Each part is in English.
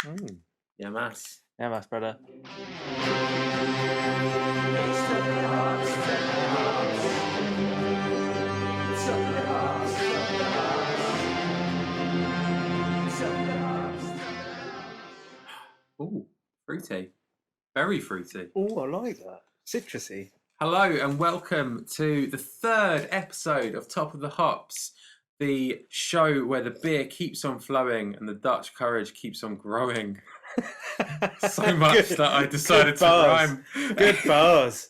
Mm. Yeah, mass. Yeah, mass, brother. Ooh, fruity. Very fruity. Oh, I like that. Citrusy. Hello and welcome to the third episode of Top of the Hops, the show where the beer keeps on flowing and the Dutch courage keeps on growing. So much that I decided to rhyme. Good bars.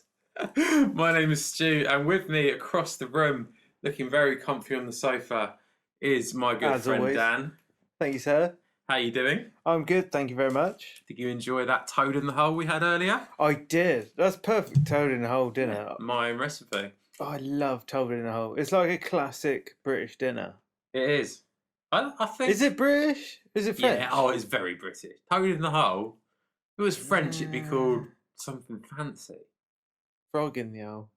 My name is Stu, and with me across the room, looking very comfy on the sofa, is my good As friend always. Dan. Thank you, sir. How you doing? I'm good, thank you very much. Did you enjoy that toad in the hole we had earlier? I did. That's perfect toad in the hole dinner. My own recipe. Oh, I love toad in the hole. It's like a classic British dinner. It is. I think. Is it British? Is it French? Yeah, oh, it's very British. Toad in the hole. If it was French, it'd be called something fancy. Frog in the hole.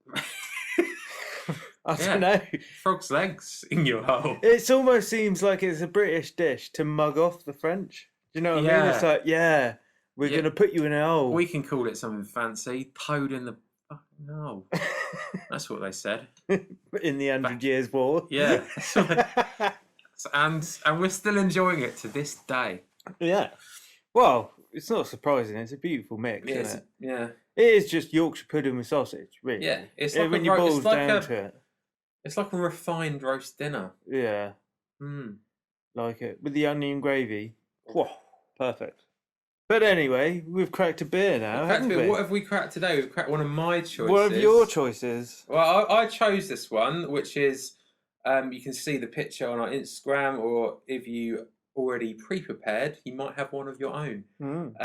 I don't know. Frog's legs in your hole. It almost seems like it's a British dish to mug off the French. Do you know what I mean? It's like, we're going to put you in a hole. We can call it something fancy. Toad in the fucking hole. That's what they said. In the 100 Years' War. Yeah. and we're still enjoying it to this day. Yeah. Well, it's not surprising. It's a beautiful mix, isn't it? Yeah. It is just Yorkshire pudding with sausage, really. Yeah. It's like when you boil down to it. It's like a refined roast dinner. Yeah. Like it. With the onion gravy. Whoa, perfect. But anyway, we've cracked a beer now, haven't we? What have we cracked today? We've cracked one of my choices. What of your choices? Well, I chose this one, which is, you can see the picture on our Instagram, or if you already pre-prepared, you might have one of your own.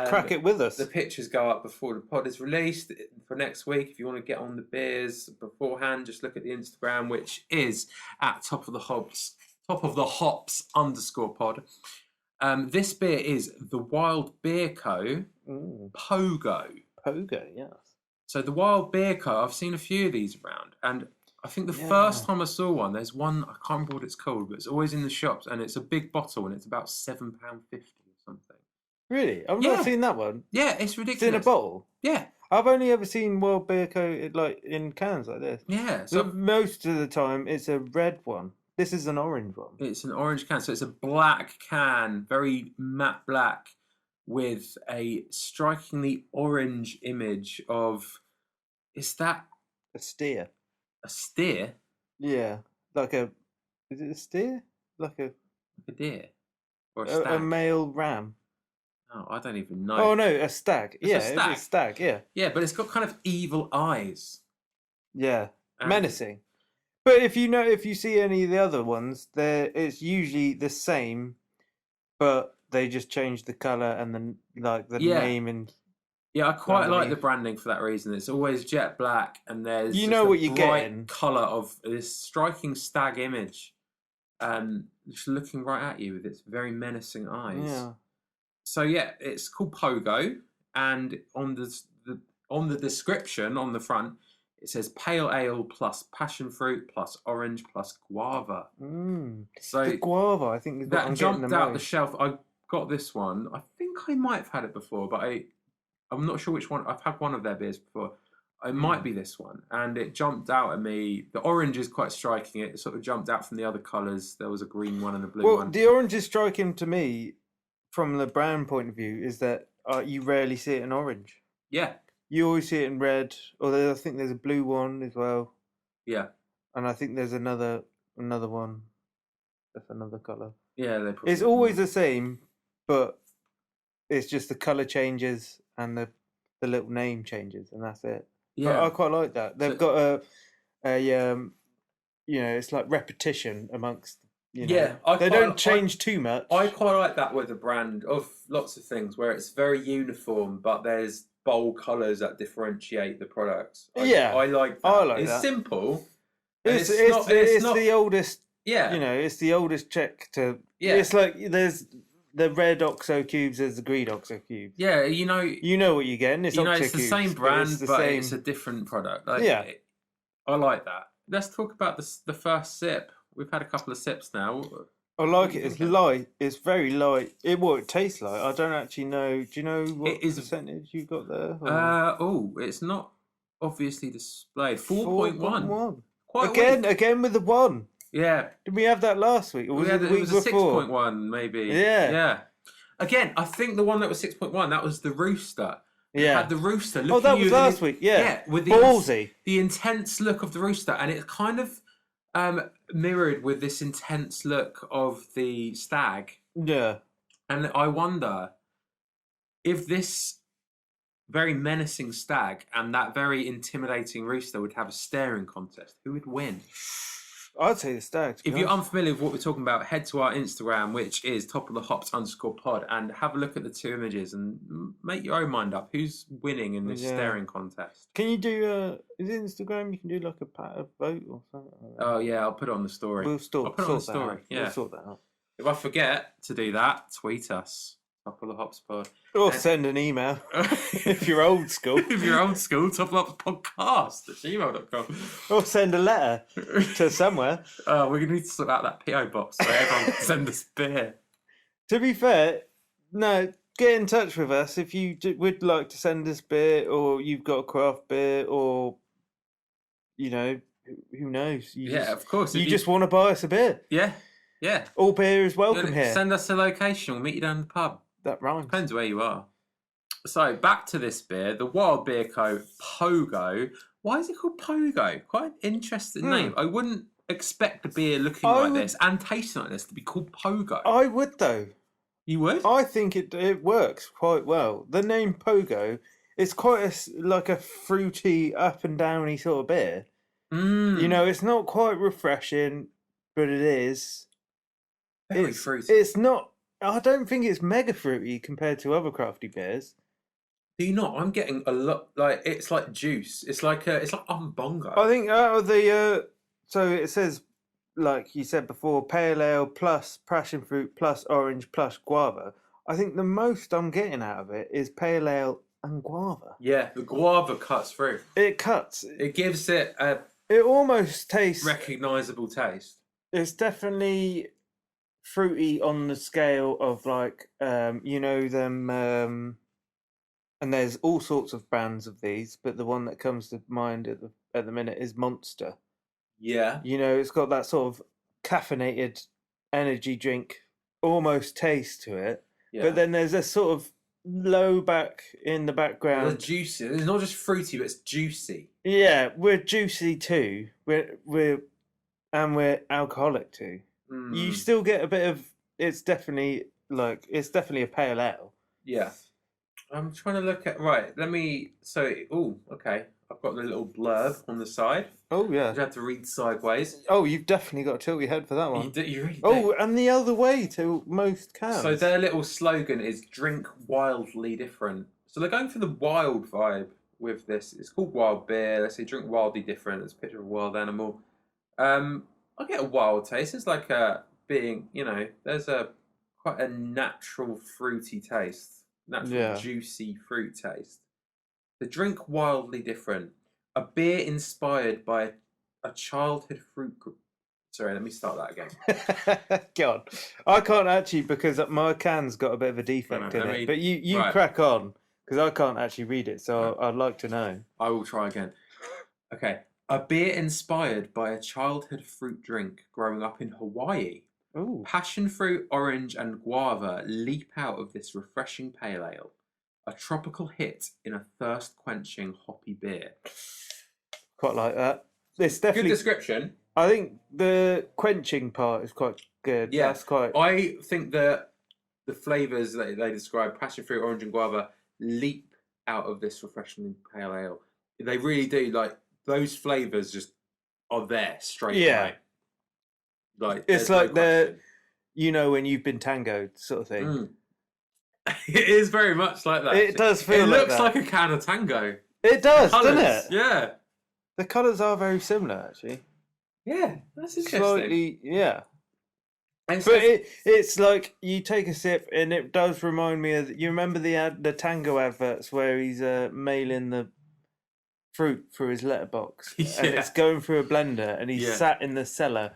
Crack it with us. The pictures go up before the pod is released for next week. If you want to get on the beers beforehand, just look at the Instagram, which is at top of the hops _pod. This beer is the Wild Beer Co. Pogo. Pogo, yes. So the Wild Beer Co. I've seen a few of these around, and I think the first time I saw one, there's one, I can't remember what it's called, but it's always in the shops, and it's a big bottle, and it's about £7.50 or something. Really? I've not seen that one. Yeah, it's ridiculous. It's in a bottle? Yeah. I've only ever seen Wild Beer Co. like in cans like this. Yeah. So most of the time, it's a red one. This is an orange one. It's an orange can, so it's a black can, very matte black, with a strikingly orange image of, is that a steer? A steer? Yeah, is it a steer? Like a deer? Or a stag? A male ram. Oh, I don't even know. Oh no, a stag. It's a stag, yeah. Yeah, but it's got kind of evil eyes. Yeah, menacing. But if you see any of the other ones, it's usually the same, but they just change the colour and the name and. Yeah, I quite like the branding for that reason. It's always jet black, and there's what you're getting. Colour of this striking stag image, just looking right at you with its very menacing eyes. Yeah. So yeah, it's called Pogo, and on the description on the front, it says pale ale plus passion fruit plus orange plus guava. So the guava, I think, is that jumped out the shelf. I got this one. I think I might have had it before, but I'm not sure which one. I've had one of their beers before. It might be this one, and it jumped out at me. The orange is quite striking. It sort of jumped out from the other colours. There was a green one and a blue one. Well, the orange is striking to me from the brand point of view. Is that you rarely see it in orange. Yeah. You always see it in red, although I think there's a blue one as well. Yeah. And I think there's another one. That's another colour. Yeah, it's always the same, but it's just the colour changes and the little name changes, and that's it. Yeah, but I quite like that. They've got it's like repetition amongst. They don't change too much. I quite like that with a brand of lots of things where it's very uniform, but there's bold colours that differentiate the products. I like that. I like it's that. Simple. It's not the oldest. Yeah. It's the oldest Czech to. Yeah. It's like there's the red OXO cubes, there's the green OXO cubes. Yeah, you know what you're getting. It's it's the same brand, but it's a different product. I like that. Let's talk about the first sip. We've had a couple of sips now. I like it. It's light. It's very light. It tastes like. I don't actually know. Do you know what percentage you got there? It's not obviously displayed. 4.1. 4.1. Quite Again with the 1. Yeah. Did we have that last week? Or was it the week before? It was a 6.1 maybe. Yeah. Again, I think the one that was 6.1, that was the rooster. Yeah. Had the rooster. Oh, that was last week. Yeah. Yeah, with ballsy. The intense look of the rooster, and it kind of mirrored with this intense look of the stag. Yeah. And I wonder if this very menacing stag and that very intimidating rooster would have a staring contest, who would win? I'd say the stag. If you're unfamiliar with what we're talking about, head to our Instagram, which is @topofthehops_pod, and have a look at the 2 images and make your own mind up. Who's winning in this staring contest? Can you do, is it Instagram? You can do like a vote or something like that. Oh, yeah, I'll put it on the story. I'll put it on the story. Yeah. We'll sort that out. If I forget to do that, tweet us. @topofthehops_pod. Or send an email if you're old school. If you're old school, topofthehopspodcast@gmail.com. Or send a letter to somewhere. We're going to need to sort out that PO box so everyone can send us beer. To be fair, no, get in touch with us if you would like to send us beer, or you've got a craft beer, or, you know, who knows? Of course. You just want to buy us a beer. Yeah. All beer is welcome here. Send us a location. We'll meet you down the pub. That rhymes. Depends where you are. So, back to this beer. The Wild Beer Co. Pogo. Why is it called Pogo? Quite an interesting name. I wouldn't expect a beer looking like this and tasting like this to be called Pogo. I would, though. You would? I think it works quite well. The name Pogo is quite like a fruity, up and downy sort of beer. You know, it's not quite refreshing, but it is. Very fruity. It's not. I don't think it's mega fruity compared to other crafty beers. Do you not? I'm getting a lot. Like, it's like juice. It's like umbongo. I think out of the so it says, like you said before, pale ale plus passion fruit plus orange plus guava. I think the most I'm getting out of it is pale ale and guava. Yeah, the guava cuts through. It cuts. It gives it a. It almost tastes recognisable taste. It's definitely fruity on the scale of like you know them and there's all sorts of brands of these, but the one that comes to mind at the minute is Monster. Yeah. You know, it's got that sort of caffeinated energy drink almost taste to it. Yeah. But then there's a sort of low back in the background. It's juicy. It's not just fruity, but it's juicy. Yeah, we're juicy too. We're alcoholic too. You still get a bit of. It's definitely a pale ale. Yeah, I'm trying to look at Let me. Okay. I've got the little blurb on the side. Oh yeah. You have to read sideways. Oh, you've definitely got to tilt your head for that one. You really do. And the other way to most cans. So their little slogan is "Drink wildly different." So they're going for the wild vibe with this. It's called wild beer. Let's say drink wildly different. There's a picture of a wild animal. I get a wild taste. It's like there's quite a natural fruity taste, juicy fruit taste. The drink wildly different. A beer inspired by a childhood fruit group. Sorry, let me start that again. Go on. I can't actually because my can's got a bit of a defect in it. But you crack on because I can't actually read it, so I'd like to know. I will try again. Okay. A beer inspired by a childhood fruit drink growing up in Hawaii. Ooh. Passion fruit, orange, and guava leap out of this refreshing pale ale. A tropical hit in a thirst-quenching hoppy beer. Quite like that. It's definitely good description. I think the quenching part is quite good. Yeah, that's quite. I think that the flavours that they describe, passion fruit, orange, and guava, leap out of this refreshing pale ale. They really do. Like those flavours just are there straight away. Like it's like when you've been tangoed sort of thing. It is very much like that. It does feel. It looks like a can of tango. It does, doesn't it? Yeah. The colours are very similar, actually. Yeah, that's interesting. Slightly, yeah. But it's like you take a sip, and it does remind me of. You remember the tango adverts where he's mailing the fruit through his letterbox, and it's going through a blender, and he's sat in the cellar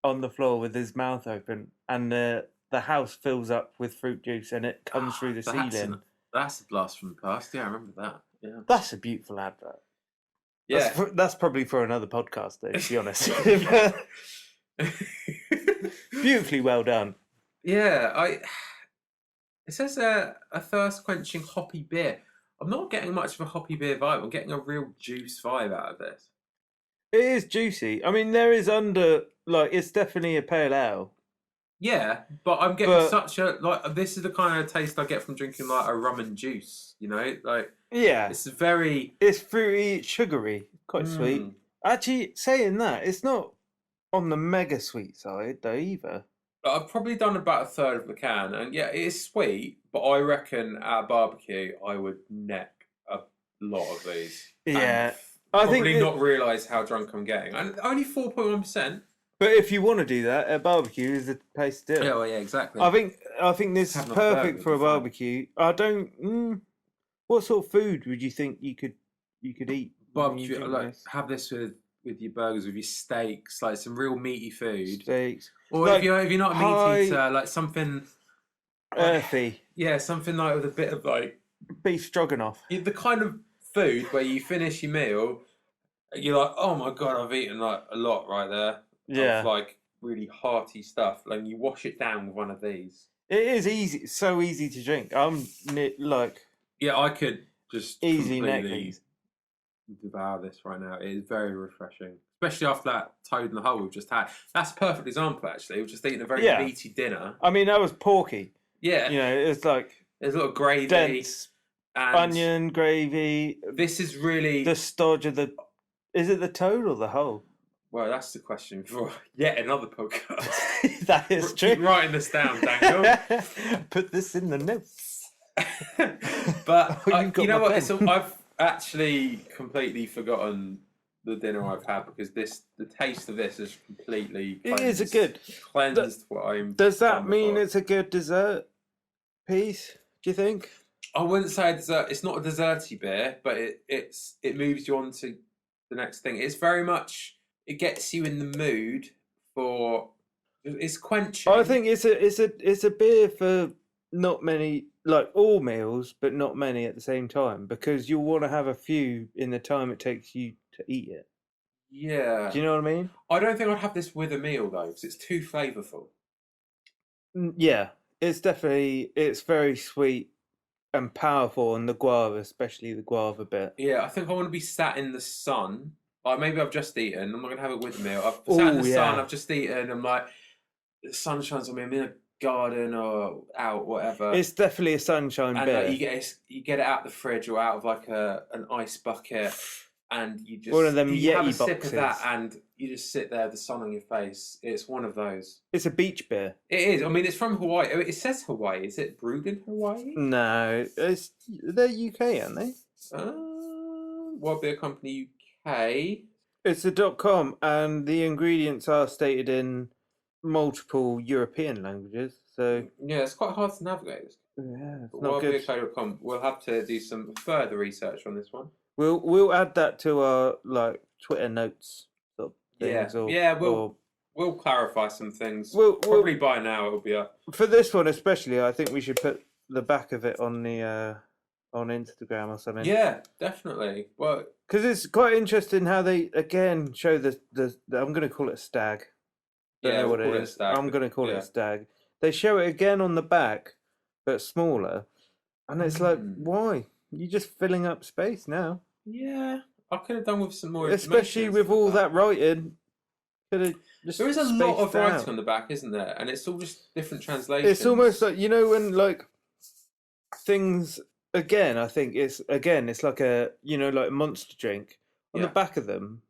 on the floor with his mouth open, and the house fills up with fruit juice, and it comes through the ceiling. That's a blast from the past. Yeah, I remember that. Yeah, that's a beautiful advert. Yeah, that's probably for another podcast, though. To be honest, beautifully well done. Yeah, It says a thirst quenching hoppy beer. I'm not getting much of a hoppy beer vibe. I'm getting a real juice vibe out of this. It is juicy. I mean, there is it's definitely a pale ale. Yeah, but I'm getting such a this is the kind of taste I get from drinking like a rum and juice, Yeah. It's very It's fruity, sugary, quite sweet. Actually, saying that, it's not on the mega sweet side though either. I've probably done about a third of the can, and yeah, it is sweet, but I reckon at a barbecue I would neck a lot of these. Yeah. I think not realise how drunk I'm getting. And only 4.1%. But if you want to do that, a barbecue is the place to do it. Yeah, well, yeah, exactly. I think this is perfect for a barbecue. I don't. What sort of food would you think you could eat? Barbecue, have this with your burgers, with your steaks, like some real meaty food. Steaks. Or if you're not a meat eater, like something earthy. Yeah, something like with a bit of like beef stroganoff. The kind of food where you finish your meal, you're like, oh my god, I've eaten like a lot right there. Yeah. Of like really hearty stuff. Like you wash it down with one of these. It is easy, so easy to drink. Yeah, I could just easy completely devour this right now. It is very refreshing, especially after that toad in the hole we've just had. That's a perfect example, actually. We've just eaten a very meaty dinner. I mean, that was porky. Yeah, it's like there's a lot of gravy, dense and onion gravy. This is really the stodge of the. Is it the toad or the hole? Well, that's the question for yet another podcast. That is true. Keep writing this down, Daniel. Put this in the notes. But you know what? I've actually completely forgotten the dinner I've had because the taste of this is completely cleansed. It is a good cleansed. What I'm. Does that mean it's a good dessert piece? Do you think? I wouldn't say a dessert. It's not a desserty beer, but it moves you on to the next thing. It's very much. It gets you in the mood for. It's quenching. I think it's a beer for not many, like all meals, but not many at the same time, because you'll want to have a few in the time it takes you to eat it. Yeah. Do you know what I mean? I don't think I'd have this with a meal though, because it's too flavourful. Yeah, it's very sweet and powerful, on the guava, especially the guava bit. Yeah, I think I want to be sat in the sun. Like maybe I've just eaten. I'm not gonna have it with a meal. I've sat in the sun. I've just eaten. I'm like, the sun shines on me. I'm in a garden or out, whatever. It's definitely a sunshine beer. And you get it out the fridge or out of like an ice bucket, and you just one of them you Yeti have a boxes. sip of that, and you just sit there, the sun on your face. It's one of those. It's a beach beer. It is. I mean, it's from Hawaii. It says Hawaii. Is it brewed in Hawaii? No, they're UK, aren't they? World Beer Company UK. It's a .com, and the ingredients are stated in multiple European languages. So yeah, it's quite hard to navigate. Yeah, it's not good. WorldBeerCode.com. We'll have to do some further research on this one. We'll add that to our Twitter notes sort of things. We'll clarify some things. Probably by now it'll be up. For this one especially, I think we should put the back of it on the on Instagram or something. Yeah, definitely. Well, because it's quite interesting how they again show the I'm going to call it a stag. Don't know what it is. I'm going to call it a stag. They show it again on the back, but smaller, and it's like, why? You're just filling up space now. Yeah, I could have done with some more. Especially with all that writing. There is a lot of writing on the back, isn't there? And it's all just different translations. It's almost like, you know, when things. Again, I think it's like a, like Monster drink. On the back of them,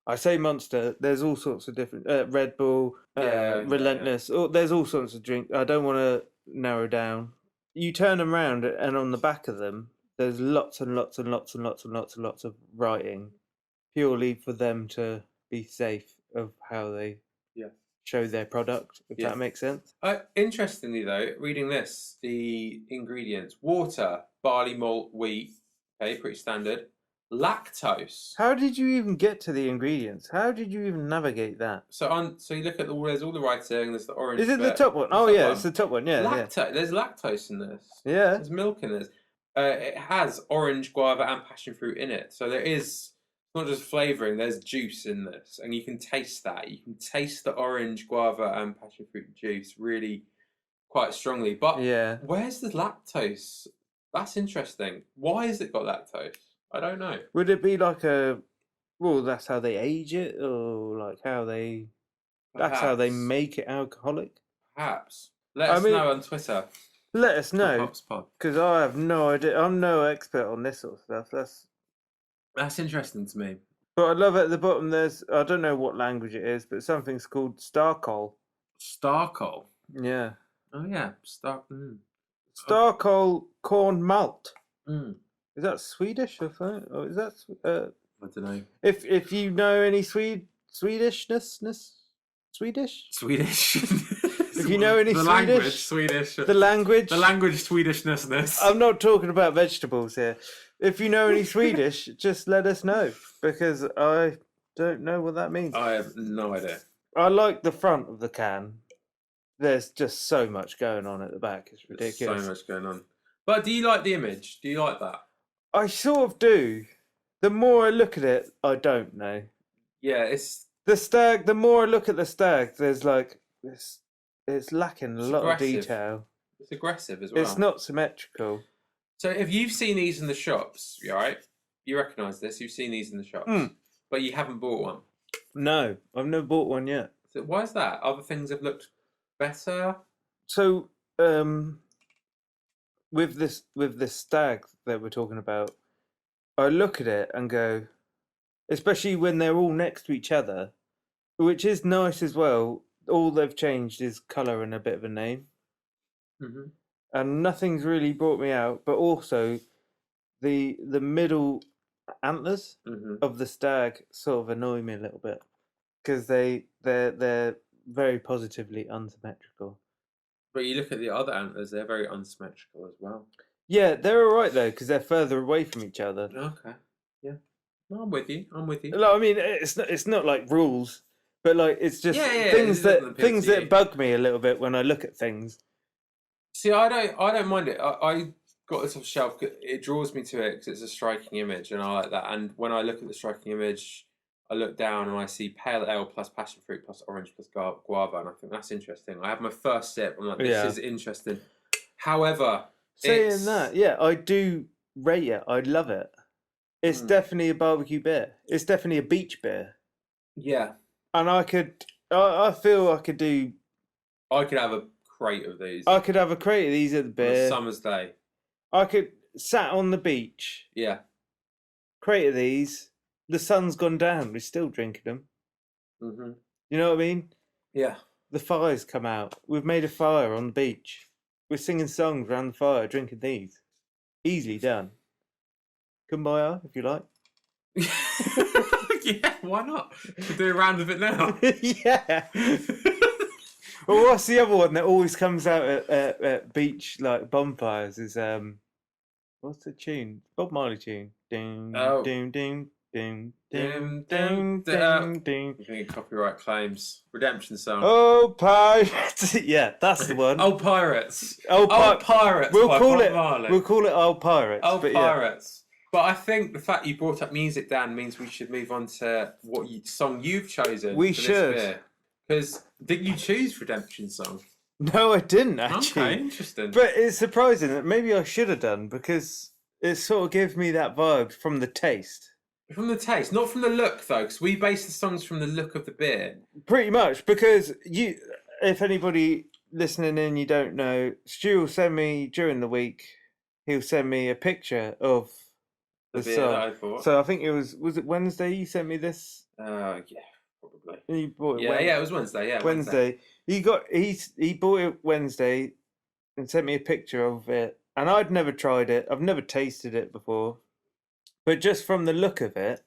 I say Monster, there's all sorts of different, Red Bull, Relentless, there's all sorts of drink. I don't want to narrow down. You turn them around and on the back of them, there's lots and lots and lots and lots and lots and lots of writing, purely for them to be safe of how they show their product, if that makes sense. Interestingly though, reading this, the ingredients: water, barley malt, wheat, okay, pretty standard. Lactose. How did you even get to the ingredients? How did you even navigate that? So you look at there's all the writing. There's the orange. Is it the bit. top one? The top one. It's the top one. Yeah, There's lactose in this. yeah. There's milk in this. It has orange, guava, and passion fruit in it. So there is not just flavouring. There's juice in this, and you can taste that. You can taste the orange, guava, and passion fruit juice really quite strongly. But Yeah. where's the lactose? That's interesting. Why has it got lactose? I don't know. Would it be like well, that's how they age it, or like how they... That's how they make it alcoholic? Perhaps. Let us know on Twitter. Let us know, because I have no idea. I'm no expert on this sort of stuff. That's interesting to me. But I love at the bottom there's... I don't know what language it is, but something's called starkol. Starkol? Yeah. Oh, yeah. Starkol corn malt. Mm. Is that Swedish or something? Or is that... I don't know. If you know any Swedish? If you know any the Swedish, the language Swedishness. I'm not talking about vegetables here. If you know any Swedish, just let us know, because I don't know what that means. I have no idea. I like the front of the can. There's just so much going on at the back. It's ridiculous. So much going on. But do you like the image? Do you like that? I sort of do. The more I look at it, I don't know. Yeah, it's... The stag, the more I look at the stag, there's like this... It's lacking a lot of detail. It's aggressive as well. It's not symmetrical. So if you've seen these in the shops, right? You recognise this. You've seen these in the shops, but you haven't bought one. No, I've never bought one yet. So why is that? Other things have looked better. So, with this stag that we're talking about, I look at it and go, especially when they're all next to each other, which is nice as well. All they've changed is colour and a bit of a name. Mm-hmm. And nothing's really brought me out, but also the middle antlers of the stag sort of annoy me a little bit, because they're very positively unsymmetrical. But you look at the other antlers; they're very unsymmetrical as well. Yeah, they're all right though, because they're further away from each other. Okay, yeah, no, I'm with you. Like, I mean, it's not like rules, but like it's just things that bug me a little bit when I look at things. See, I don't mind it. I got this off the shelf. It draws me to it because it's a striking image, and I like that. And when I look at the striking image, I look down and I see pale ale plus passion fruit plus orange plus guava, and I think that's interesting. I have my first sip. I'm like, this is interesting. However, saying that, yeah, I do rate it. I love it. It's definitely a barbecue beer. It's definitely a beach beer. Yeah, and I feel I could do. I could have a crate of these. I could have a crate of these at the beer. On a summer's day. I could sat on the beach. Yeah. Crate of these. The sun's gone down. We're still drinking them. Mm-hmm. You know what I mean? Yeah. The fire's come out. We've made a fire on the beach. We're singing songs around the fire, drinking these. Easily done. Come by her if you like. Yeah, why not? We'll do a round of it now. Yeah. Well, what's the other one that always comes out at beach like bonfires? Is what's the tune? Bob Marley tune. Ding, ding, ding, ding, ding, ding, ding, ding. We're getting copyright claims. Redemption song. Oh, pirates! Yeah, that's the one. Oh, pirates. Oh, pirates. We'll call it Old Pirates. Oh, pirates. But I think the fact you brought up music, Dan, means we should move on to what song you've chosen. We should. Because did you choose Redemption Song? No, I didn't actually. Okay, interesting. But it's surprising that maybe I should have done, because it sort of gives me that vibe from the taste. From the taste, not from the look, though, because we base the songs from the look of the beer. Pretty much, because if anybody listening in, you don't know, Stu will send me during the week. He'll send me a picture of the beer that I bought. So I think it was it Wednesday you sent me this? Yeah, probably. You bought it it was Wednesday. Yeah, Wednesday. He bought it Wednesday and sent me a picture of it, and I'd never tried it. I've never tasted it before, but just from the look of it,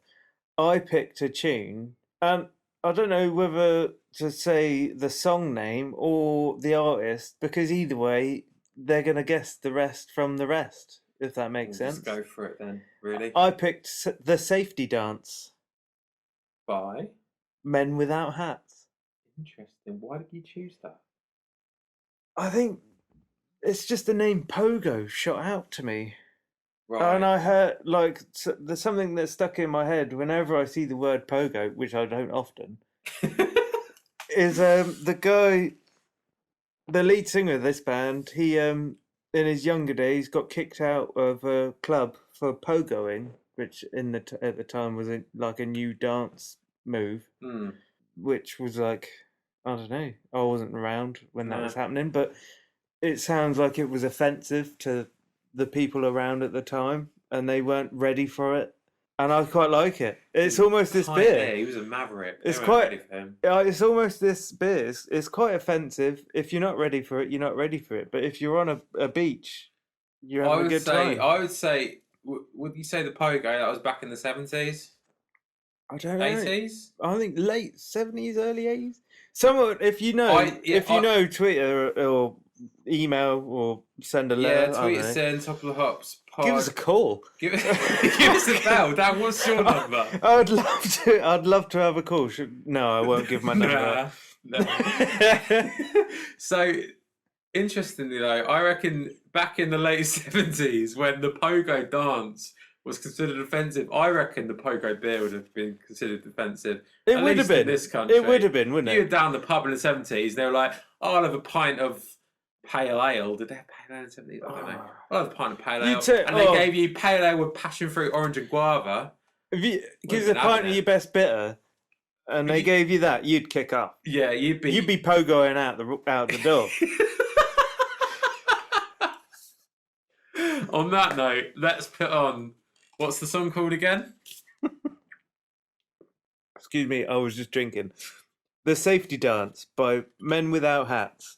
I picked a tune, and I don't know whether to say the song name or the artist, because either way, they're gonna guess the rest from the rest. if that makes sense. Just go for it then, really. I picked the safety dance. By? Men Without Hats. Interesting. Why did you choose that? I think it's just the name Pogo shot out to me. Right. And I heard, like, there's something that's stuck in my head whenever I see the word Pogo, which I don't often, is the guy, the lead singer of this band, he, in his younger days, got kicked out of a club for pogoing, which at the time was like a new dance move, which was like, I don't know, I wasn't around when that was happening, but it sounds like it was offensive to the people around at the time, and they weren't ready for it. And I quite like it. It's almost this beer. He was a maverick. It's They weren't quite. ready for him. It's almost this beer. It's quite offensive. If you're not ready for it, you're not ready for it. But if you're on a beach, you're having a good time. I would say. Would you say the pogo that was back in the 70s? I don't know. 80s? I think late 70s, early 80s. Someone, if you know, Twitter or email or send a letter. Yeah, tweet us in Top of the Hops. Give us a call. Give us a bell. Dan, what's your number? I'd love to have a call. No, I won't give my number. No. So, interestingly though, I reckon back in the late 70s when the pogo dance was considered offensive, I reckon the pogo beer would have been considered offensive. It would have been. In this country. It would have been, wouldn't it? You were down the pub in the 70s, they were like, oh, I'll have a pint of pale ale. Did they have pale ale in the 70s? I don't know. I'll have a pint of pale ale. And they gave you pale ale with passion fruit, orange and guava. If you give us a pint of your best bitter, and they gave you that, you'd kick up. Yeah, you'd be pogoing out the door. On that note, let's put on, what's the song called again? Excuse me, I was just drinking. The Safety Dance by Men Without Hats.